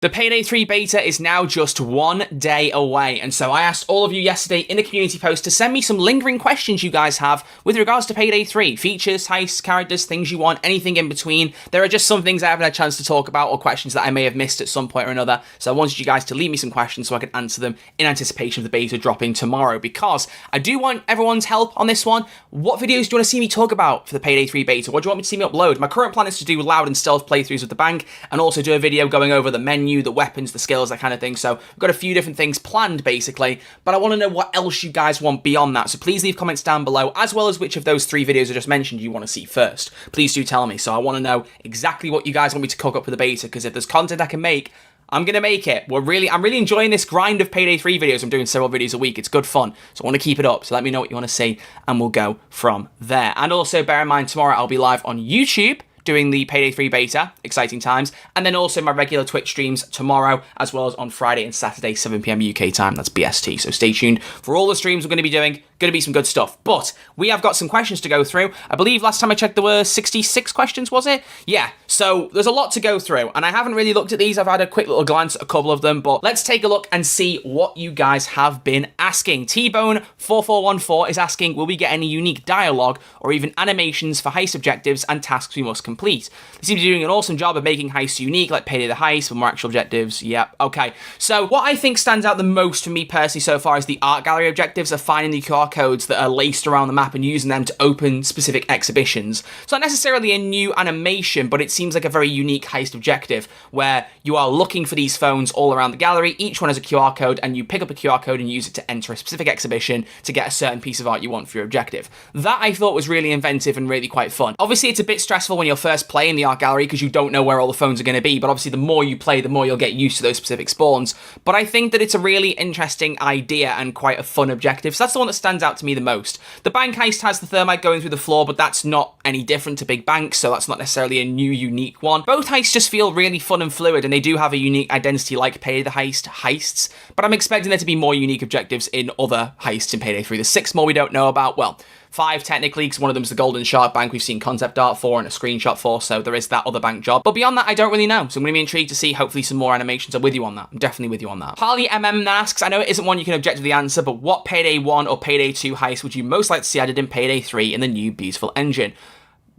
The Payday 3 beta is now just 1 day away, and so I asked all of you yesterday in the community post to send me some lingering questions you guys have with regards to Payday 3. Features, heists, characters, things you want, anything in between. There are just some things I haven't had a chance to talk about or questions that I may have missed at some point or another, so I wanted you guys to leave me some questions so I could answer them in anticipation of the beta dropping tomorrow, because I do want everyone's help on this one. What videos do you want to see me talk about for the Payday 3 beta? What do you want me to see me upload? My current plan is to do loud and stealth playthroughs with the bank, and also do a video going over the menu, the weapons, the skills, that kind of thing. So we've got a few different things planned basically, but I want to know what else you guys want beyond that. So please leave comments down below, as well as which of those 3 videos I just mentioned you want to see first. Please do tell me. So I want to know exactly what you guys want me to cook up for the beta, because if there's content I can make, I'm going to make it. I'm really enjoying this grind of Payday 3 videos. I'm doing several videos a week. It's good fun. So I want to keep it up. So let me know what you want to see and we'll go from there. And also bear in mind, tomorrow I'll be live on YouTube doing the Payday 3 beta, exciting times, and then also my regular Twitch streams tomorrow, as well as on Friday and Saturday, 7 PM UK time, that's BST, so stay tuned for all the streams we're going to be doing. Going to be some good stuff, but we have got some questions to go through. I believe last time I checked there were 66 questions, was it? Yeah, so there's a lot to go through, and I haven't really looked at these. I've had a quick little glance at a couple of them, but let's take a look and see what you guys have been asking. T-Bone4414 is asking, will we get any unique dialogue or even animations for heist objectives and tasks we must complete? They seem to be doing an awesome job of making heists unique, like Payday the Heist, with more actual objectives. Yep, okay. So what I think stands out the most for me personally so far is the art gallery objectives of finding the QR codes that are laced around the map and using them to open specific exhibitions. It's not necessarily a new animation, but it seems like a very unique heist objective where you are looking for these phones all around the gallery. Each one has a QR code, and you pick up a QR code and use it to enter a specific exhibition to get a certain piece of art you want for your objective. That I thought was really inventive and really quite fun. Obviously, it's a bit stressful when you're first playing the art gallery because you don't know where all the phones are going to be, but obviously the more you play, the more you'll get used to those specific spawns. But I think that it's a really interesting idea and quite a fun objective, so that's the one that stands out to me the most. The bank heist has the thermite going through the floor, but that's not any different to Big Bank, so that's not necessarily a new, unique one. Both heists just feel really fun and fluid, and they do have a unique identity like Payday the Heist heists, but I'm expecting there to be more unique objectives in other heists in Payday 3. There's 6 more we don't know about. Well, 5 technically, because one of them's the Golden Shark Bank we've seen concept art for and a screenshot for, so there is that other bank job. But beyond that, I don't really know, so I'm going to be intrigued to see hopefully some more animations. I'm with you on that. I'm definitely with you on that. Harley MM asks, I know it isn't one you can objectively answer, but what Payday 1 or Payday 2 heist would you most like to see added in Payday 3 in the new beautiful engine?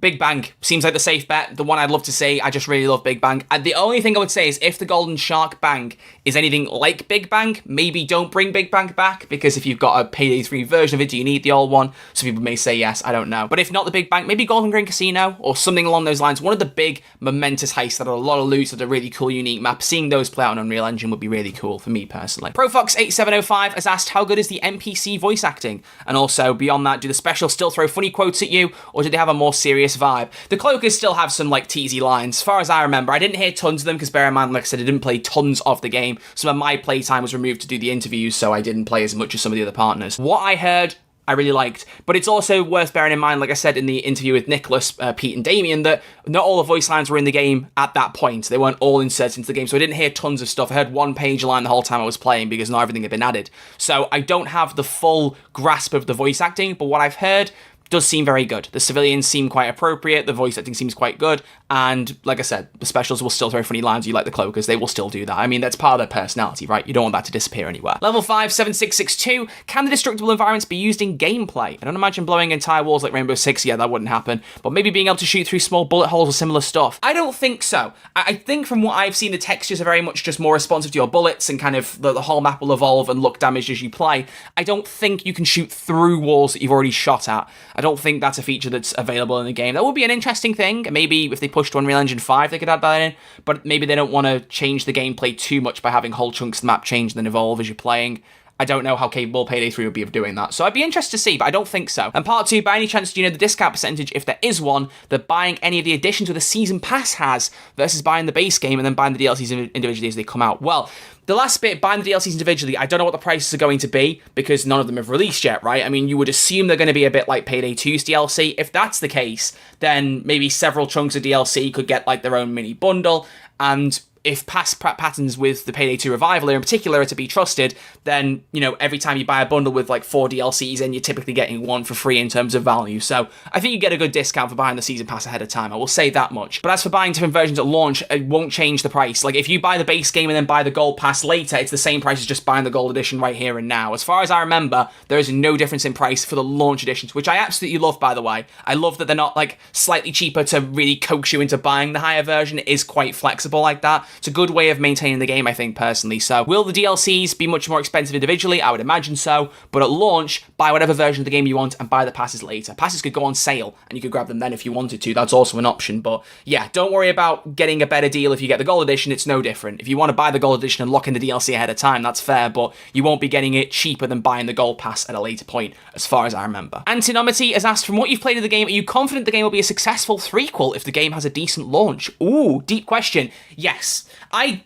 Big Bang seems like the safe bet, the one I'd love to see. I just really love Big Bang. And the only thing I would say is if the Golden Shark Bank is anything like Big Bang, maybe don't bring Big Bang back, because if you've got a Payday 3 version of it, do you need the old one? Some people may say yes, I don't know. But if not the Big Bang, maybe Golden Green Casino or something along those lines. One of the big momentous heists that are a lot of loot, that are really cool, unique map. Seeing those play out on Unreal Engine would be really cool for me personally. ProFox8705 has asked, how good is the NPC voice acting? And also, beyond that, do the specials still throw funny quotes at you, or do they have a more serious vibe? The cloakers still have some like teasy lines. As far as I remember, I didn't hear tons of them because bear in mind, like I said, I didn't play tons of the game. Some of my playtime was removed to do the interviews, so I didn't play as much as some of the other partners. What I heard, I really liked, but it's also worth bearing in mind, like I said in the interview with Nicholas, Pete and Damien, that not all the voice lines were in the game at that point. They weren't all inserted into the game, so I didn't hear tons of stuff. I heard one page line the whole time I was playing because not everything had been added. So I don't have the full grasp of the voice acting, but what I've heard does seem very good. The civilians seem quite appropriate, the voice acting seems quite good, and like I said, the specials will still throw funny lines. You like the cloakers, they will still do that. I mean, that's part of their personality, right? You don't want that to disappear anywhere. Level 5, 7662, can the destructible environments be used in gameplay? I don't imagine blowing entire walls like Rainbow Six, yeah, that wouldn't happen, but maybe being able to shoot through small bullet holes or similar stuff. I don't think so. I think from what I've seen, the textures are very much just more responsive to your bullets, and kind of the whole map will evolve and look damaged as you play. I don't think you can shoot through walls that you've already shot at. I don't think that's a feature that's available in the game. That would be an interesting thing. Maybe if they push to Unreal Engine 5, they could add that in, but maybe they don't want to change the gameplay too much by having whole chunks of the map change and then evolve as you're playing. I don't know how capable Payday 3 would be of doing that, so I'd be interested to see, but I don't think so. And part 2, by any chance, do you know the discount percentage, if there is one, that buying any of the additions with a Season Pass has, versus buying the base game and then buying the DLCs individually as they come out? Well, the last bit, buying the DLCs individually, I don't know what the prices are going to be, because none of them have released yet, right? I mean, you would assume they're going to be a bit like Payday 2's DLC. If that's the case, then maybe several chunks of DLC could get like their own mini bundle, and if past patterns with the Payday 2 Revival in particular are to be trusted, then, you know, every time you buy a bundle with like 4 DLCs in, you're typically getting 1 for free in terms of value. So I think you get a good discount for buying the season pass ahead of time. I will say that much. But as for buying different versions at launch, it won't change the price. Like if you buy the base game and then buy the gold pass later, it's the same price as just buying the gold edition right here and now. As far as I remember, there is no difference in price for the launch editions, which I absolutely love, by the way. I love that they're not like slightly cheaper to really coax you into buying the higher version. It is quite flexible like that. It's a good way of maintaining the game, I think, personally. So will the DLCs be much more expensive individually? I would imagine so, but at launch, buy whatever version of the game you want and buy the passes later. Passes could go on sale and you could grab them then if you wanted to. That's also an option, but yeah, don't worry about getting a better deal if you get the gold edition. It's no different. If you want to buy the gold edition and lock in the DLC ahead of time, that's fair, but you won't be getting it cheaper than buying the gold pass at a later point, as far as I remember. Antinomity has asked, from what you've played of the game, are you confident the game will be a successful threequel if the game has a decent launch? Ooh, deep question. Yes. I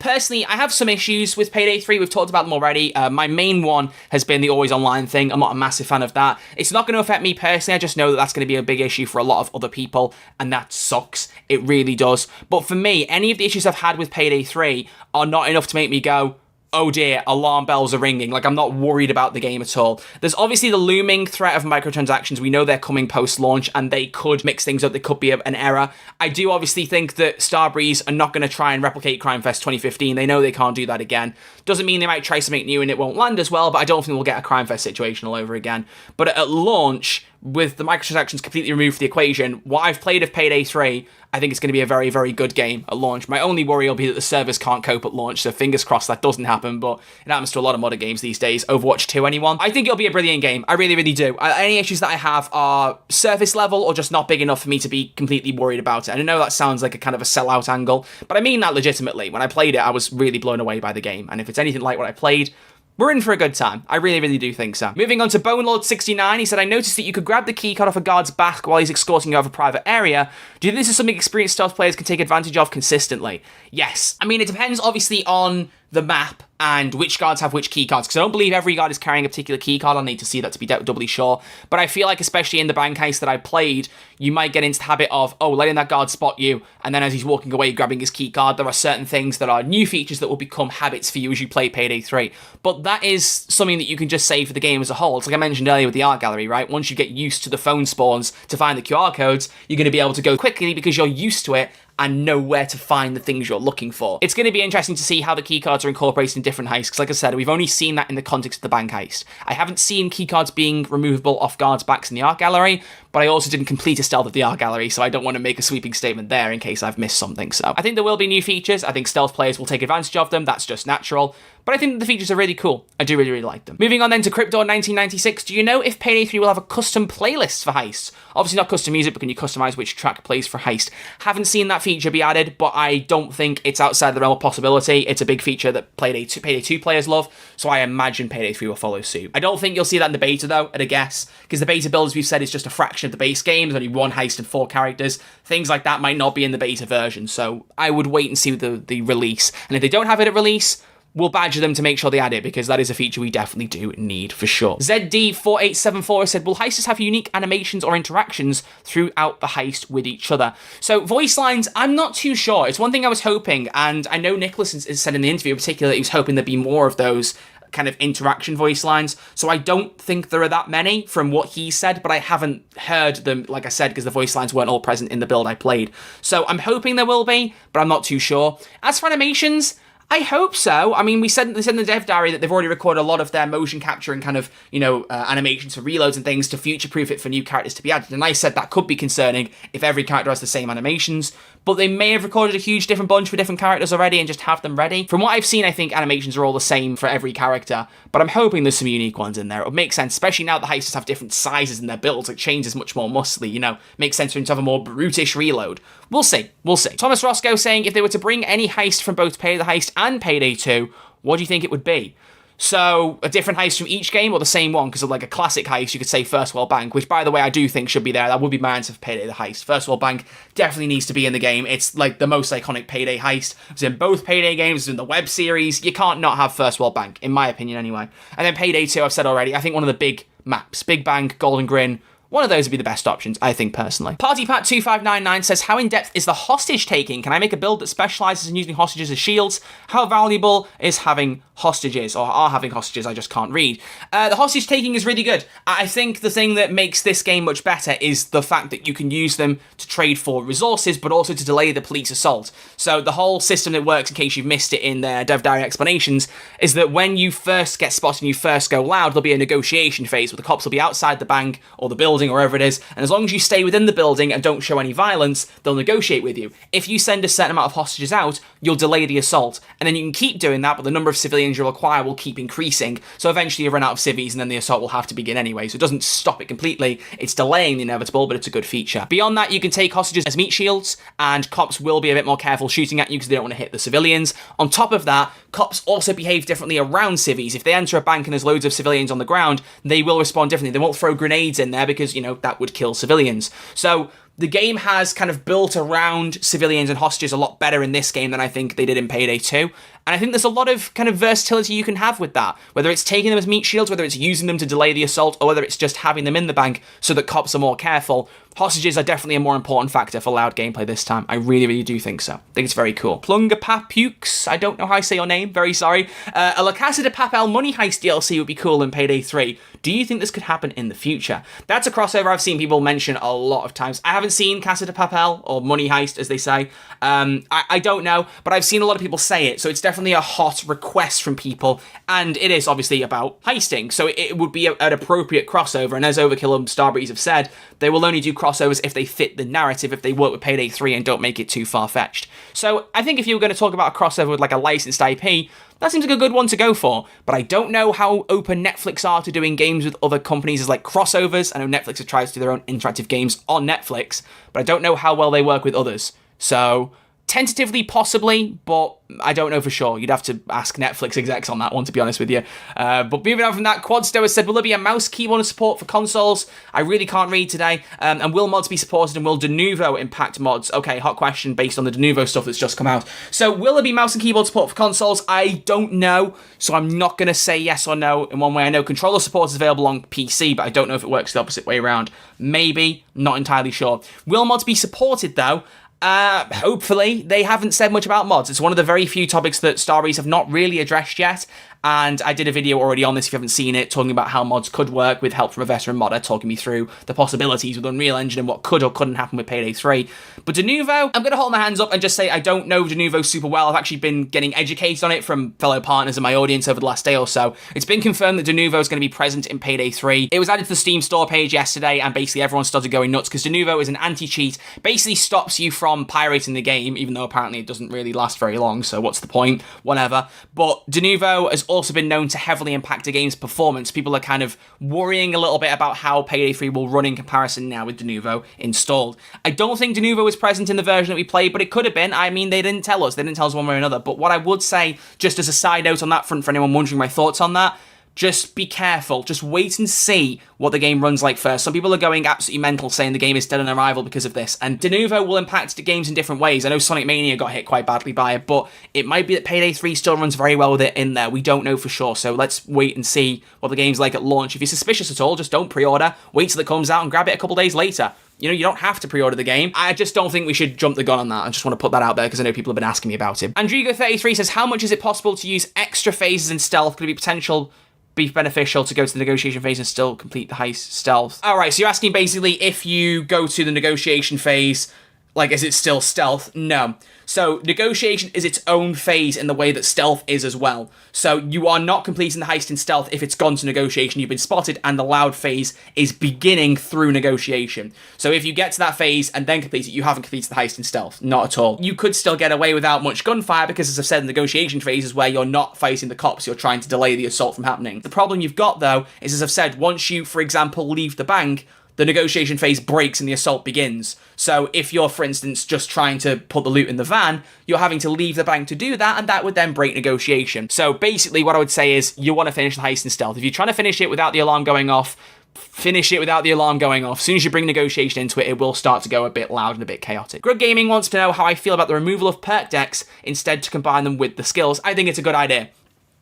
have some issues with Payday 3. We've talked about them already. My main one has been the always online thing. I'm not a massive fan of that. It's not going to affect me personally. I just know that that's going to be a big issue for a lot of other people, and that sucks. It really does. But for me, any of the issues I've had with Payday 3 are not enough to make me go, oh dear, alarm bells are ringing. Like, I'm not worried about the game at all. There's obviously the looming threat of microtransactions. We know they're coming post-launch, and they could mix things up. There could be an error. I do obviously think that Starbreeze are not going to try and replicate Crime Fest 2015. They know they can't do that again. Doesn't mean they might try something new and it won't land as well, but I don't think we'll get a Crime Fest situation all over again. But at launch, with the microtransactions completely removed from the equation, what I've played of Payday 3, I think it's going to be a very, very good game at launch. My only worry will be that the servers can't cope at launch, so fingers crossed that doesn't happen, but it happens to a lot of modern games these days. Overwatch 2, anyone? I think it'll be a brilliant game. I really, really do. Any issues that I have are surface level or just not big enough for me to be completely worried about it. And I know that sounds like a kind of a sellout angle, but I mean that legitimately. When I played it, I was really blown away by the game, and if it's anything like what I played, we're in for a good time. I really, really do think so. Moving on to Bonelord69, he said, I noticed that you could grab the keycard off a guard's back while he's escorting you out of a private area. Do you think this is something experienced stealth players can take advantage of consistently? Yes. I mean, it depends obviously on the map and which guards have which keycards, because I don't believe every guard is carrying a particular keycard. I'll need to see that to be doubly sure. But I feel like, especially in the bank heist that I played, you might get into the habit of, letting that guard spot you, and then as he's walking away, grabbing his keycard. There are certain things that are new features that will become habits for you as you play Payday 3. But that is something that you can just say for the game as a whole. It's like I mentioned earlier with the art gallery, right? Once you get used to the phone spawns to find the QR codes, you're going to be able to go quickly because you're used to it and know where to find the things you're looking for. It's going to be interesting to see how the keycards are incorporated in different heists, because like I said, we've only seen that in the context of the bank heist. I haven't seen keycards being removable off guards' backs in the art gallery, but I also didn't complete a stealth of the art gallery, so I don't want to make a sweeping statement there in case I've missed something. So I think there will be new features. I think stealth players will take advantage of them. That's just natural. But I think the features are really cool. I do really, really like them. Moving on then to Cryptor1996. Do you know if Payday 3 will have a custom playlist for heists? Obviously not custom music, but can you customize which track plays for heist? Haven't seen that feature be added, but I don't think it's outside the realm of possibility. It's a big feature that Payday 2 players love, so I imagine Payday 3 will follow suit. I don't think you'll see that in the beta though, at a guess, because the beta build, as we've said, is just a fraction of the base game. There's only 1 heist and 4 characters. Things like that might not be in the beta version, so I would wait and see the release. And if they don't have it at release, we'll badger them to make sure they add it, because that is a feature we definitely do need for sure. ZD4874 said, will heisters have unique animations or interactions throughout the heist with each other? So voice lines, I'm not too sure. It's one thing I was hoping, and I know Nicholas has said in the interview in particular that he was hoping there'd be more of those kind of interaction voice lines. So I don't think there are that many from what he said, but I haven't heard them, like I said, because the voice lines weren't all present in the build I played. So I'm hoping there will be, but I'm not too sure. As for animations, I hope so. I mean, they said in the dev diary that they've already recorded a lot of their motion capture and kind of, animations for reloads and things to future-proof it for new characters to be added. And I said that could be concerning if every character has the same animations, but they may have recorded a huge different bunch for different characters already and just have them ready. From what I've seen, I think animations are all the same for every character, but I'm hoping there's some unique ones in there. It would make sense, especially now the heisters have different sizes in their builds. It changes much more muscly, makes sense for him to have a more brutish reload. We'll see. Thomas Roscoe saying, if they were to bring any heist from both Payday the Heist and Payday 2, what do you think it would be? So, a different heist from each game, or the same one? Because of like a classic heist, you could say First World Bank, which, by the way, I do think should be there. That would be my answer for Payday the Heist. First World Bank definitely needs to be in the game. It's like the most iconic Payday heist. It's in both Payday games, it's in the web series. You can't not have First World Bank, in my opinion anyway. And then Payday 2, I've said already, I think one of the big maps, Big Bang, Golden Grin, one of those would be the best options, I think, personally. PartyPat2599 says, how in-depth is the hostage taking? Can I make a build that specializes in using hostages as shields? How valuable is having hostages, or are having hostages? I just can't read. The hostage taking is really good. I think the thing that makes this game much better is the fact that you can use them to trade for resources, but also to delay the police assault. So the whole system that works, in case you've missed it in their dev diary explanations, is that when you first get spotted and you first go loud, there'll be a negotiation phase where the cops will be outside the bank or the building or wherever it is, and as long as you stay within the building and don't show any violence, they'll negotiate with you. If you send a certain amount of hostages out, you'll delay the assault, and then you can keep doing that, but the number of civilians you'll acquire will keep increasing, so eventually you run out of civvies and then the assault will have to begin anyway, so it doesn't stop it completely, it's delaying the inevitable, but it's a good feature. Beyond that, you can take hostages as meat shields, and cops will be a bit more careful shooting at you because they don't want to hit the civilians. On top of that, cops also behave differently around civvies. If they enter a bank and there's loads of civilians on the ground, they will respond differently. They won't throw grenades in there because, you know, that would kill civilians. So the game has kind of built around civilians and hostages a lot better in this game than I think they did in Payday 2. And I think there's a lot of kind of versatility you can have with that. Whether it's taking them as meat shields, whether it's using them to delay the assault, or whether it's just having them in the bank so that cops are more careful. Hostages are definitely a more important factor for loud gameplay this time. I really, really do think so. I think it's very cool. Plungapapukes, I don't know how I say your name, very sorry. A La Casa de Papel Money Heist DLC would be cool in Payday 3. Do you think this could happen in the future? That's a crossover I've seen people mention a lot of times. I haven't seen Casa de Papel, or Money Heist as they say. I don't know, but I've seen a lot of people say it, so it's definitely a hot request from people, and it is obviously about heisting, so it would be an appropriate crossover, and as Overkill and Starbreeze have said, they will only do crossovers if they fit the narrative, if they work with Payday 3 and don't make it too far-fetched. So I think if you were going to talk about a crossover with like a licensed IP, that seems like a good one to go for, but I don't know how open Netflix are to doing games with other companies as like crossovers. I know Netflix have tried to do their own interactive games on Netflix, but I don't know how well they work with others. So tentatively, possibly, but I don't know for sure. You'd have to ask Netflix execs on that one, to be honest with you. But moving on from that, Quadsto has said, will there be a mouse keyboard support for consoles? I really can't read today. And will mods be supported, and will Denuvo impact mods? Okay, hot question based on the Denuvo stuff that's just come out. So will there be mouse and keyboard support for consoles? I don't know, so I'm not going to say yes or no in one way. I know controller support is available on PC, but I don't know if it works the opposite way around. Maybe, not entirely sure. Will mods be supported, though? Hopefully. They haven't said much about mods. It's one of the very few topics that Starbreeze have not really addressed yet, and I did a video already on this if you haven't seen it, talking about how mods could work with help from a veteran modder, talking me through the possibilities with Unreal Engine and what could or couldn't happen with Payday 3. But Denuvo, I'm going to hold my hands up and just say I don't know Denuvo super well. I've actually been getting educated on it from fellow partners in my audience over the last day or so. It's been confirmed that Denuvo is going to be present in Payday 3. It was added to the Steam store page yesterday, and basically everyone started going nuts because Denuvo is an anti-cheat, basically stops you from pirating the game, even though apparently it doesn't really last very long, so what's the point? Whatever. But Denuvo has also been known to heavily impact a game's performance. People are kind of worrying a little bit about how Payday 3 will run in comparison now with Denuvo installed. I don't think Denuvo was present in the version that we played, but it could have been. I mean, they didn't tell us. They didn't tell us one way or another. But what I would say, just as a side note on that front, for anyone wondering my thoughts on that, just be careful. Just wait and see what the game runs like first. Some people are going absolutely mental saying the game is dead on arrival because of this, and Denuvo will impact the games in different ways. I know Sonic Mania got hit quite badly by it, but it might be that Payday 3 still runs very well with it in there. We don't know for sure, so let's wait and see what the game's like at launch. If you're suspicious at all, just don't pre-order. Wait till it comes out and grab it a couple days later. You know, you don't have to pre-order the game. I just don't think we should jump the gun on that. I just want to put that out there because I know people have been asking me about it. Andrigo33 says, how much is it possible to use extra phases in stealth? Could it be beneficial to go to the negotiation phase and still complete the heist stealth? Alright, so you're asking basically if you go to the negotiation phase, like, is it still stealth? No. So negotiation is its own phase in the way that stealth is as well. So you are not completing the heist in stealth if it's gone to negotiation, you've been spotted, and the loud phase is beginning through negotiation. So if you get to that phase and then complete it, you haven't completed the heist in stealth. Not at all. You could still get away without much gunfire because, as I've said, the negotiation phase is where you're not fighting the cops, you're trying to delay the assault from happening. The problem you've got, though, is, as I've said, once you, for example, leave the bank, the negotiation phase breaks and the assault begins. So if you're, for instance, just trying to put the loot in the van, you're having to leave the bank to do that, and that would then break negotiation. So basically what I would say is you want to finish the heist in stealth. If you're trying to finish it without the alarm going off, finish it without the alarm going off. As soon as you bring negotiation into it, it will start to go a bit loud and a bit chaotic. Grug Gaming wants to know how I feel about the removal of perk decks instead to combine them with the skills. I think it's a good idea.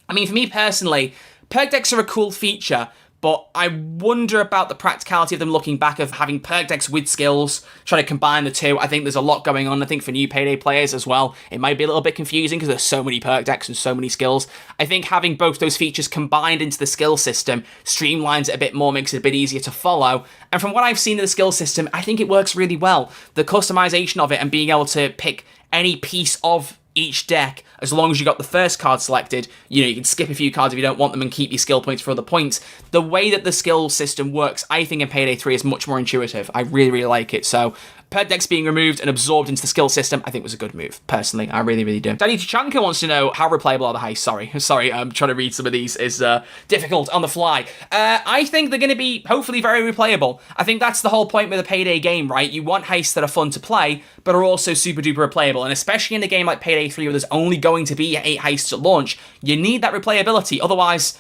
I mean, for me personally, perk decks are a cool feature, but I wonder about the practicality of them looking back of having perk decks with skills, trying to combine the two. I think there's a lot going on. I think for new Payday players as well, it might be a little bit confusing because there's so many perk decks and so many skills. I think having both those features combined into the skill system streamlines it a bit more, makes it a bit easier to follow. And from what I've seen in the skill system, I think it works really well. The customization of it and being able to pick any piece of each deck, as long as you got the first card selected, you can skip a few cards if you don't want them and keep your skill points for other points. The way that the skill system works, I think in Payday 3 is much more intuitive. I really, really like it. So perk decks being removed and absorbed into the skill system, I think was a good move. Personally, I really, really do. Danny Tachanka wants to know how replayable are the heists. Sorry, I'm trying to read some of these. Is difficult on the fly. I think they're going to be hopefully very replayable. I think that's the whole point with a Payday game, right? You want heists that are fun to play, but are also super duper replayable. And especially in a game like Payday 3, where there's only going to be 8 heists at launch, you need that replayability. Otherwise,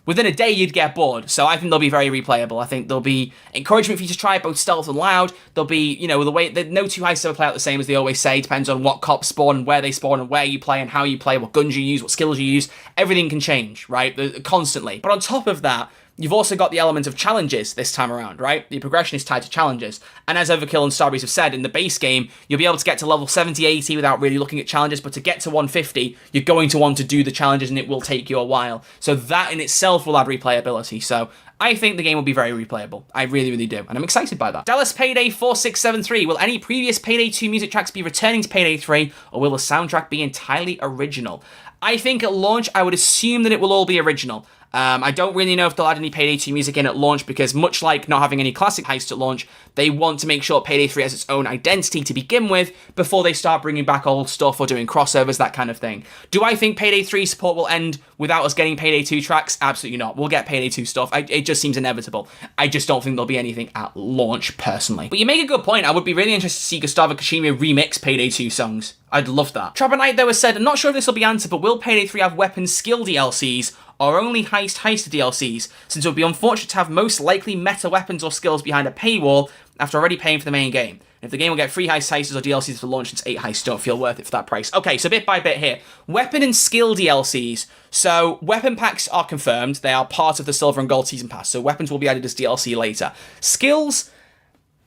within a day, you'd get bored. So I think they'll be very replayable. I think there'll be encouragement for you to try both stealth and loud. There'll be, the way that no two heists ever play out the same, as they always say. Depends on what cops spawn and where they spawn and where you play and how you play, what guns you use, what skills you use. Everything can change, right? Constantly. But on top of that, you've also got the element of challenges this time around, right? The progression is tied to challenges. And as Overkill and Starbreeze have said, in the base game, you'll be able to get to level 70, 80 without really looking at challenges, but to get to 150, you're going to want to do the challenges and it will take you a while. So that in itself will add replayability. So I think the game will be very replayable. I really, really do. And I'm excited by that. Dallas Payday 4673. Will any previous Payday 2 music tracks be returning to Payday 3, or will the soundtrack be entirely original? I think at launch, I would assume that it will all be original. I don't really know if they'll add any Payday 2 music in at launch, because much like not having any classic heists at launch, they want to make sure Payday 3 has its own identity to begin with before they start bringing back old stuff or doing crossovers, that kind of thing. Do I think Payday 3 support will end without us getting Payday 2 tracks? Absolutely not. We'll get Payday 2 stuff. It just seems inevitable. I just don't think there'll be anything at launch, personally. But you make a good point. I would be really interested to see Gustavo Kashima remix Payday 2 songs. I'd love that. Trapper Knight, though, has said, I'm not sure if this will be answered, but will Payday 3 have weapon skill DLCs or only heister DLCs, since it would be unfortunate to have most likely meta weapons or skills behind a paywall after already paying for the main game? And if the game will get free heisters or DLCs for launch, since 8 heists don't feel worth it for that price. Okay, so bit by bit here. Weapon and skill DLCs. So weapon packs are confirmed. They are part of the Silver and Gold Season Pass, so weapons will be added as DLC later. Skills,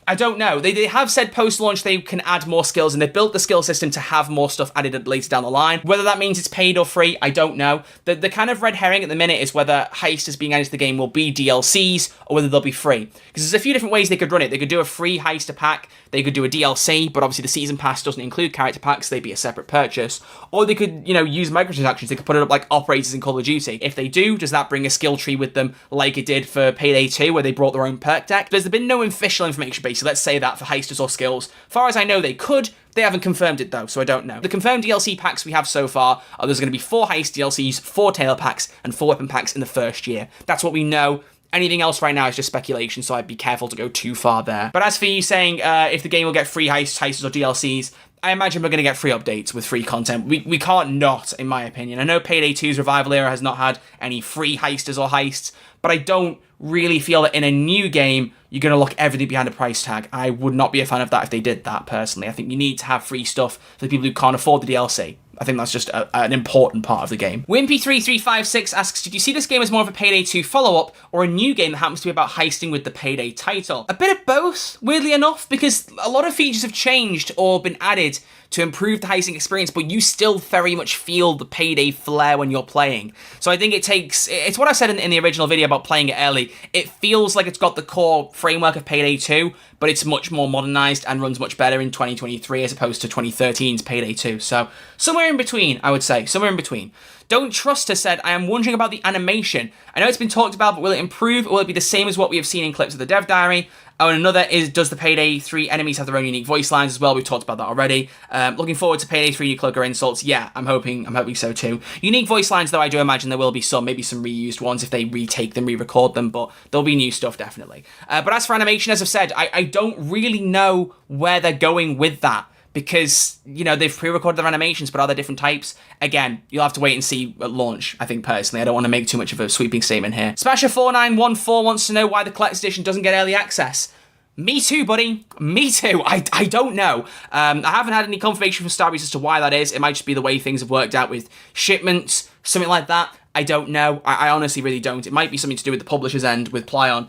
I don't know. They have said post-launch they can add more skills, and they've built the skill system to have more stuff added later down the line. Whether that means it's paid or free, I don't know. The kind of red herring at the minute is whether heisters being added to the game will be DLCs or whether they'll be free. Because there's a few different ways they could run it. They could do a free heister pack, they could do a DLC, but obviously the Season Pass doesn't include character packs, they'd be a separate purchase. Or they could, use microtransactions. They could put it up like operators in Call of Duty. If they do, does that bring a skill tree with them like it did for Payday 2, where they brought their own perk deck? There's been no official information base, so let's say that for heisters or skills. Far as I know, they could. They haven't confirmed it though, so I don't know. The confirmed DLC packs we have so far are there's going to be 4 heist DLCs, 4 tail packs, and 4 weapon packs in the first year. That's what we know. Anything else right now is just speculation, so I'd be careful to go too far there. But as for you saying if the game will get free heisters or DLCs, I imagine we're going to get free updates with free content. We can't not, in my opinion. I know Payday 2's Revival Era has not had any free heisters or heists, but I don't really feel that in a new game, you're going to look everything behind a price tag. I would not be a fan of that if they did that, personally. I think you need to have free stuff for the people who can't afford the DLC. I think that's just an important part of the game. Wimpy3356 asks, did you see this game as more of a Payday 2 follow-up or a new game that happens to be about heisting with the Payday title? A bit of both, weirdly enough, because a lot of features have changed or been added to improve the heisting experience, but you still very much feel the Payday flair when you're playing. So I think it's what I said in the original video about playing it early. It feels like it's got the core framework of Payday 2, but it's much more modernized and runs much better in 2023 as opposed to 2013's Payday 2. So somewhere in between, I would say. Somewhere in between. Don't Trust has said, I am wondering about the animation. I know it's been talked about, but will it improve or will it be the same as what we have seen in clips of the dev diary? Oh, and another is, does the Payday 3 enemies have their own unique voice lines as well? We've talked about that already. Looking forward to Payday 3 New Cloaker insults. Yeah, I'm hoping so too. Unique voice lines, though, I do imagine there will be some, maybe some reused ones if they retake them, re-record them, but there'll be new stuff, definitely. But as for animation, as I've said, I don't really know where they're going with that, because, they've pre-recorded their animations, but are there different types? Again, you'll have to wait and see at launch, I think, personally. I don't want to make too much of a sweeping statement here. Smasher4914 wants to know why the Collector's Edition doesn't get early access. Me too, buddy. Me too. I don't know. I haven't had any confirmation from Starbreeze as to why that is. It might just be the way things have worked out with shipments, something like that. I don't know. I honestly really don't. It might be something to do with the publisher's end with Plyon.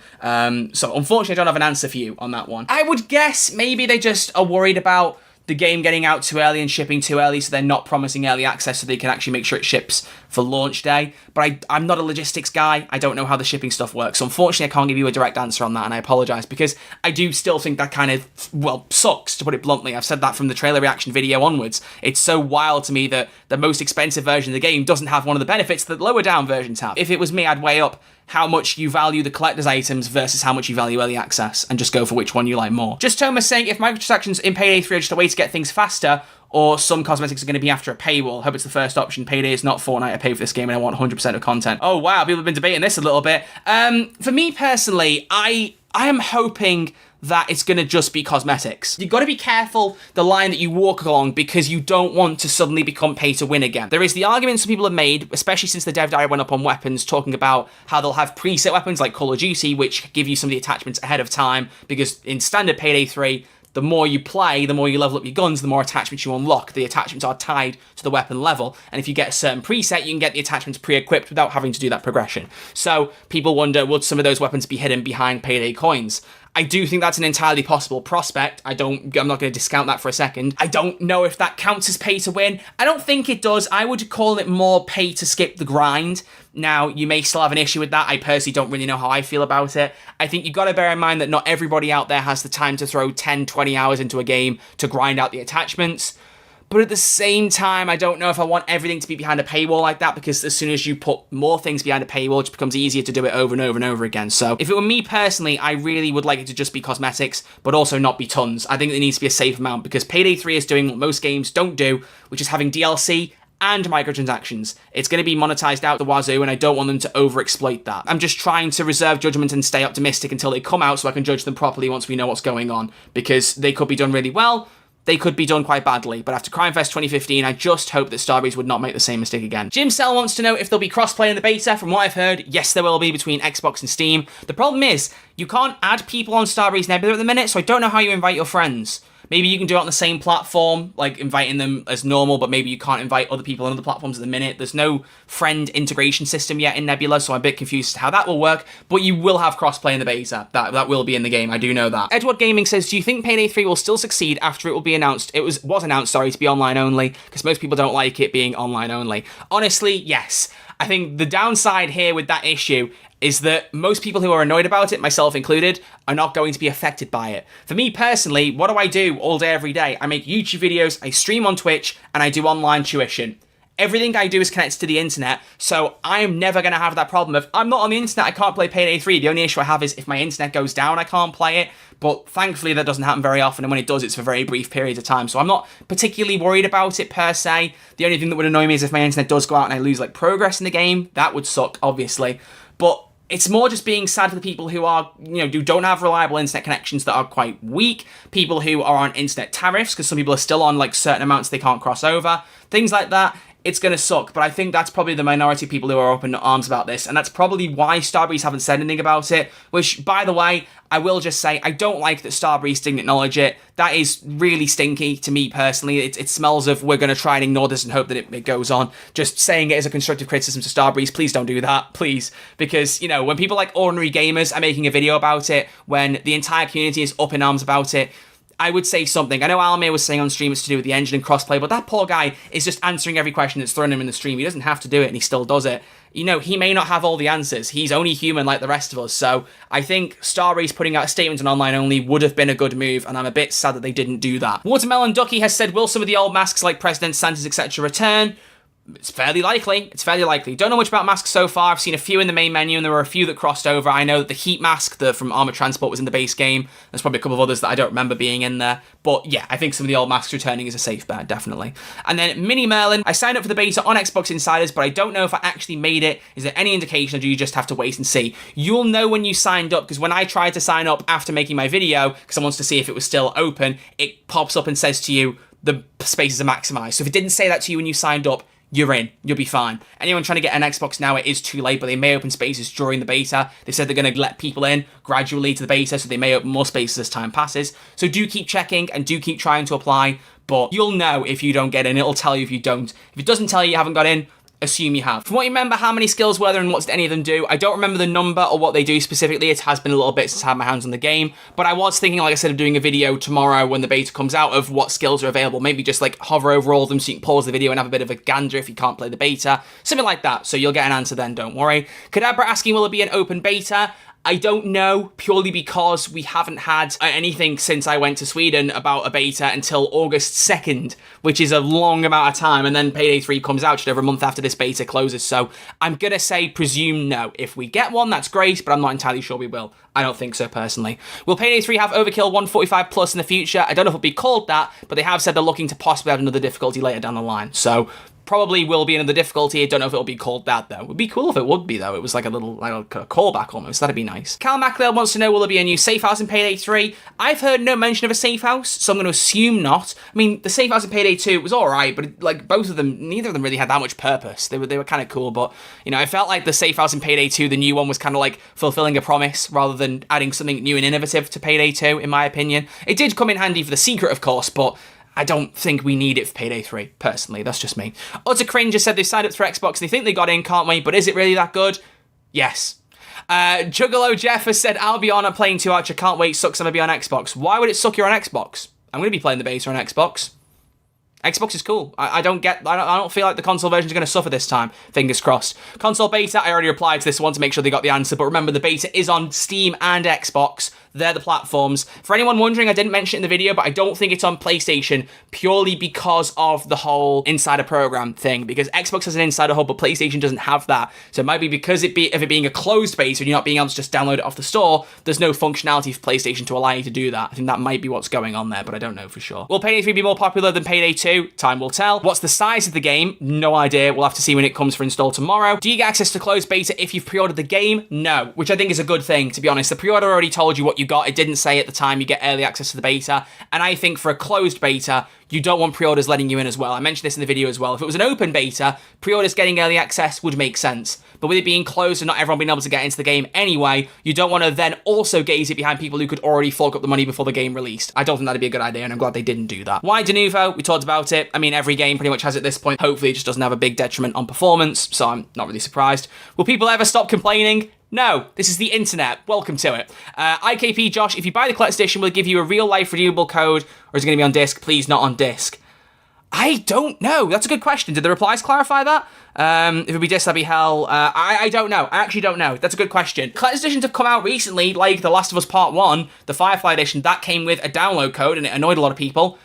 So unfortunately, I don't have an answer for you on that one. I would guess maybe they just are worried about the game getting out too early and shipping too early, so they're not promising early access so they can actually make sure it ships for launch day. But I'm not a logistics guy. I don't know how the shipping stuff works. So unfortunately, I can't give you a direct answer on that, and I apologize, because I do still think that kind of, well, sucks, to put it bluntly. I've said that from the trailer reaction video onwards. It's so wild to me that the most expensive version of the game doesn't have one of the benefits that lower down versions have. If it was me, I'd weigh up how much you value the collector's items versus how much you value early access, and just go for which one you like more. Just Thomas saying, if microtransactions in Payday 3 are just a way to get things faster, or some cosmetics are going to be after a paywall. Hope it's the first option. Payday is not Fortnite. I pay for this game and I want 100% of content. Oh wow, people have been debating this a little bit. For me personally, I am hoping that it's going to just be cosmetics. You've got to be careful the line that you walk along, because you don't want to suddenly become pay to win again. There is the argument some people have made, especially since the dev diary went up on weapons, talking about how they'll have preset weapons like Call of Duty, which give you some of the attachments ahead of time, because in standard Payday 3, the more you play, the more you level up your guns, the more attachments you unlock. The attachments are tied to the weapon level, and if you get a certain preset, you can get the attachments pre-equipped without having to do that progression. So people wonder, would some of those weapons be hidden behind Payday coins? I do think that's an entirely possible prospect. I'm not going to discount that for a second. I don't know if that counts as pay to win. I don't think it does. I would call it more pay to skip the grind. Now, you may still have an issue with that. I personally don't really know how I feel about it. I think you've got to bear in mind that not everybody out there has the time to throw 10, 20 hours into a game to grind out the attachments. But at the same time, I don't know if I want everything to be behind a paywall like that, because as soon as you put more things behind a paywall, it just becomes easier to do it over and over and over again. So if it were me personally, I really would like it to just be cosmetics, but also not be tons. I think there needs to be a safe amount, because Payday 3 is doing what most games don't do, which is having DLC and microtransactions. It's going to be monetized out the wazoo, and I don't want them to overexploit that. I'm just trying to reserve judgment and stay optimistic until they come out so I can judge them properly once we know what's going on, because they could be done really well, they could be done quite badly, but after Crime Fest 2015, I just hope that Starbreeze would not make the same mistake again. Jim Cell wants to know if there'll be crossplay in the beta. From what I've heard, yes, there will be between Xbox and Steam. The problem is, you can't add people on Starbreeze Nebula at the minute, so I don't know how you invite your friends. Maybe you can do it on the same platform, like inviting them as normal, but maybe you can't invite other people on other platforms at the minute. There's no friend integration system yet in Nebula, so I'm a bit confused as to how that will work, but you will have crossplay in the beta. That will be in the game, I do know that. Edward Gaming says, do you think Payday 3 will still succeed after it will be announced? It was announced, sorry, to be online only, because most people don't like it being online only. Honestly, yes. I think the downside here with that issue is that most people who are annoyed about it, myself included, are not going to be affected by it. For me personally, what do I do all day, every day? I make YouTube videos, I stream on Twitch, and I do online tuition. Everything I do is connected to the internet, so I am never going to have that problem. If I'm not on the internet, I can't play Payday 3. The only issue I have is if my internet goes down, I can't play it. But thankfully, that doesn't happen very often, and when it does, it's for very brief periods of time. So I'm not particularly worried about it per se. The only thing that would annoy me is if my internet does go out and I lose like progress in the game. That would suck, obviously. But it's more just being sad for the people who are, who don't have reliable internet connections that are quite weak, people who are on internet tariffs, because some people are still on like certain amounts they can't cross over, things like that. It's going to suck, but I think that's probably the minority of people who are up in arms about this, and that's probably why Starbreeze haven't said anything about it, which, by the way, I will just say, I don't like that Starbreeze didn't acknowledge it. That is really stinky to me personally. It smells of, we're going to try and ignore this and hope that it goes on. Just saying it as a constructive criticism to Starbreeze, please don't do that, please. Because, when people like ordinary gamers are making a video about it, when the entire community is up in arms about it, I would say something. I know Almir was saying on stream it's to do with the engine and crossplay, but that poor guy is just answering every question that's thrown him in the stream. He doesn't have to do it, and he still does it. He may not have all the answers. He's only human like the rest of us. So I think Starbreeze putting out a statement on online only would have been a good move, and I'm a bit sad that they didn't do that. Watermelon Ducky has said, will some of the old masks like President Santa's etc. return? It's fairly likely. Don't know much about masks so far. I've seen a few in the main menu, and there were a few that crossed over. I know that the heat mask from Armored Transport was in the base game. There's probably a couple of others that I don't remember being in there. But yeah, I think some of the old masks returning is a safe bet, definitely. And then Mini Merlin, I signed up for the beta on Xbox Insiders, but I don't know if I actually made it. Is there any indication, or do you just have to wait and see? You'll know when you signed up, because when I tried to sign up after making my video, because I wanted to see if it was still open, it pops up and says to you, the spaces are maximized. So if it didn't say that to you when you signed up, you're in. You'll be fine. Anyone trying to get an Xbox now, it is too late, but they may open spaces during the beta. They said they're going to let people in gradually to the beta, so they may open more spaces as time passes. So do keep checking and do keep trying to apply, but you'll know if you don't get in. It'll tell you if you don't. If it doesn't tell you you haven't got in, assume you have. From what you remember, how many skills were there and what did any of them do? I don't remember the number or what they do specifically. It has been a little bit since I had my hands on the game, but I was thinking, like I said, of doing a video tomorrow when the beta comes out of what skills are available. Maybe just like hover over all of them so you can pause the video and have a bit of a gander if you can't play the beta. Something like that. So you'll get an answer then, don't worry. Kadabra asking, will it be an open beta? I don't know, purely because we haven't had anything since I went to Sweden about a beta until August 2nd, which is a long amount of time, and then Payday 3 comes out just over a month after this beta closes, so I'm gonna say presume no. If we get one, that's great, but I'm not entirely sure we will. I don't think so, personally. Will Payday 3 have Overkill 145 plus in the future? I don't know if it'll be called that, but they have said they're looking to possibly add another difficulty later down the line, so probably will be another difficulty. I don't know if it'll be called that, though. It would be cool if it would be, though. It was like a little callback almost. That'd be nice. Cal MacLeod wants to know, will there be a new safe house in Payday 3? I've heard no mention of a safe house, so I'm going to assume not. I mean, the safe house in Payday 2 was alright, but like both of them, neither of them really had that much purpose. They were kind of cool, but you know, I felt like the safe house in Payday 2, the new one, was kind of like fulfilling a promise rather than adding something new and innovative to Payday 2, in my opinion. It did come in handy for the secret, of course, but I don't think we need it for Payday 3, personally. That's just me. Utter Cringe just said they've signed up for Xbox. They think they got in, can't we? But is it really that good? Yes. Juggalo Jeff has said, I'll be on at playing 2 Archer. Can't wait. Sucks I'm going to be on Xbox. Why would it suck you're on Xbox? I'm going to be playing the beta on Xbox. Xbox is cool. I don't feel like the console version is going to suffer this time. Fingers crossed. Console beta, I already replied to this one to make sure they got the answer, but remember the beta is on Steam and Xbox. They're the platforms. For anyone wondering, I didn't mention it in the video, but I don't think it's on PlayStation purely because of the whole insider program thing, because Xbox has an insider hub, but PlayStation doesn't have that. So it might be because of it being a closed beta and you're not being able to just download it off the store, there's no functionality for PlayStation to allow you to do that. I think that might be what's going on there, but I don't know for sure. Will Payday 3 be more popular than Payday 2? Time will tell. What's the size of the game? No idea. We'll have to see when it comes for install tomorrow. Do you get access to closed beta if you've pre-ordered the game? No, which I think is a good thing, to be honest. The pre-order already told you what you got. It didn't say at the time you get early access to the beta, and I think for a closed beta, you don't want pre-orders letting you in as well. I mentioned this in the video as well. If it was an open beta, pre-orders getting early access would make sense. But with it being closed and not everyone being able to get into the game anyway, you don't want to then also gaze it behind people who could already fork up the money before the game released. I don't think that'd be a good idea, and I'm glad they didn't do that. Why Denuvo? We talked about it. I mean, every game pretty much has at this point. Hopefully it just doesn't have a big detriment on performance, so I'm not really surprised. Will people ever stop complaining? No, this is the internet. Welcome to it. IKP Josh, if you buy the collector's edition, will it give you a real-life redeemable code, or is it going to be on disc? Please, not on disc. I don't know. That's a good question. Did the replies clarify that? If it'd be disc, that'd be hell. I don't know. I actually don't know. That's a good question. Collector's editions have come out recently, like The Last of Us Part 1, the Firefly edition. That came with a download code, and it annoyed a lot of people.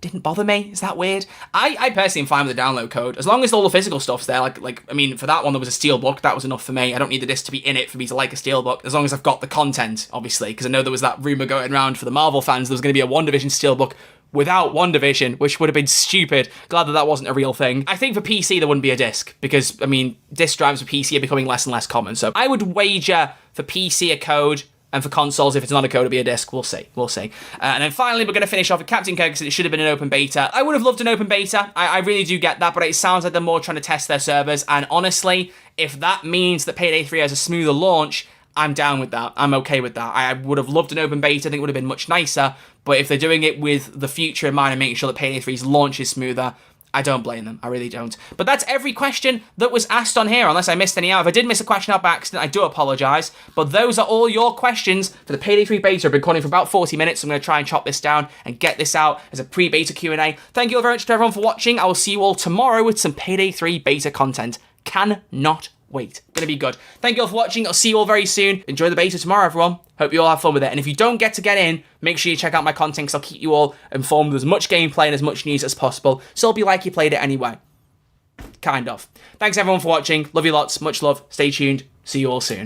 Didn't bother me. Is that weird? I personally am fine with the download code. As long as all the physical stuff's there, I mean, for that one, there was a steelbook. That was enough for me. I don't need the disc to be in it for me to like a steelbook. As long as I've got the content, obviously, because I know there was that rumor going around for the Marvel fans. There was going to be a WandaVision steelbook without WandaVision, which would have been stupid. Glad that that wasn't a real thing. I think for PC, there wouldn't be a disc, because, I mean, disc drives for PC are becoming less and less common. So I would wager for PC a code, and for consoles, if it's not a code, it'll be a disc. We'll see. We'll see. And then finally, we're going to finish off with Captain Kirk, because it should have been an open beta. I would have loved an open beta. I really do get that, but it sounds like they're more trying to test their servers. And honestly, if that means that Payday 3 has a smoother launch, I'm down with that. I'm okay with that. I would have loved an open beta. I think it would have been much nicer. But if they're doing it with the future in mind and making sure that Payday 3's launch is smoother, I don't blame them. I really don't. But that's every question that was asked on here, unless I missed any out. If I did miss a question out by accident, I do apologise. But those are all your questions for the Payday 3 beta. I've been recording for about 40 minutes. So I'm going to try and chop this down and get this out as a pre-beta Q&A. Thank you all very much to everyone for watching. I will see you all tomorrow with some Payday 3 beta content. Cannot wait. Gonna be good. Thank you all for watching. I'll see you all very soon. Enjoy the beta tomorrow, everyone. Hope you all have fun with it. And if you don't get to get in, make sure you check out my content, because I'll keep you all informed with as much gameplay and as much news as possible. So it'll be like you played it anyway. Kind of. Thanks everyone for watching. Love you lots. Much love. Stay tuned. See you all soon.